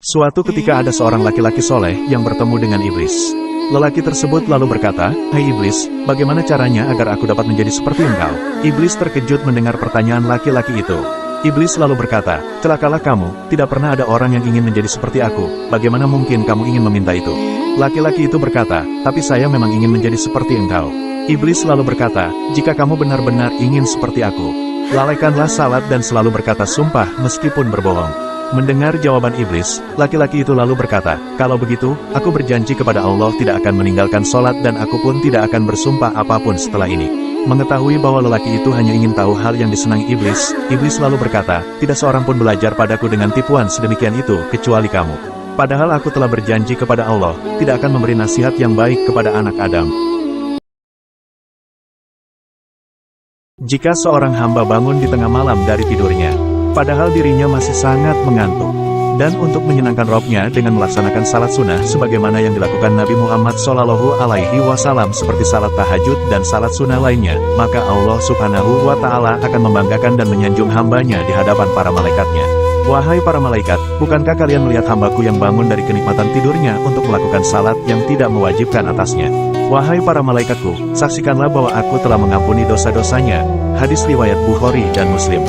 Suatu ketika ada seorang laki-laki soleh yang bertemu dengan iblis. Lelaki tersebut lalu berkata, "Hai iblis, bagaimana caranya agar aku dapat menjadi seperti engkau?" Iblis terkejut mendengar pertanyaan laki-laki itu. Iblis lalu berkata, "Celakalah kamu, tidak pernah ada orang yang ingin menjadi seperti aku, bagaimana mungkin kamu ingin meminta itu?" Laki-laki itu berkata, "Tapi saya memang ingin menjadi seperti engkau." Iblis lalu berkata, "Jika kamu benar-benar ingin seperti aku, lalaikanlah salat dan selalu berkata sumpah meskipun berbohong." Mendengar jawaban iblis, laki-laki itu lalu berkata, "Kalau begitu, aku berjanji kepada Allah tidak akan meninggalkan sholat dan aku pun tidak akan bersumpah apapun setelah ini." Mengetahui bahwa lelaki itu hanya ingin tahu hal yang disenangi iblis, iblis lalu berkata, "Tidak seorang pun belajar padaku dengan tipuan sedemikian itu, kecuali kamu. Padahal aku telah berjanji kepada Allah, tidak akan memberi nasihat yang baik kepada anak Adam. Jika seorang hamba bangun di tengah malam dari tidurnya, padahal dirinya masih sangat mengantuk, dan untuk menyenangkan Robnya dengan melaksanakan salat sunnah sebagaimana yang dilakukan Nabi Muhammad SAW seperti salat tahajud dan salat sunnah lainnya, maka Allah Subhanahu wa Ta'ala akan membanggakan dan menyanjung hambanya di hadapan para malaikatnya. Wahai para malaikat, bukankah kalian melihat hambaku yang bangun dari kenikmatan tidurnya untuk melakukan salat yang tidak mewajibkan atasnya? Wahai para malaikatku, saksikanlah bahwa aku telah mengampuni dosa-dosanya." Hadis riwayat Bukhari dan Muslim.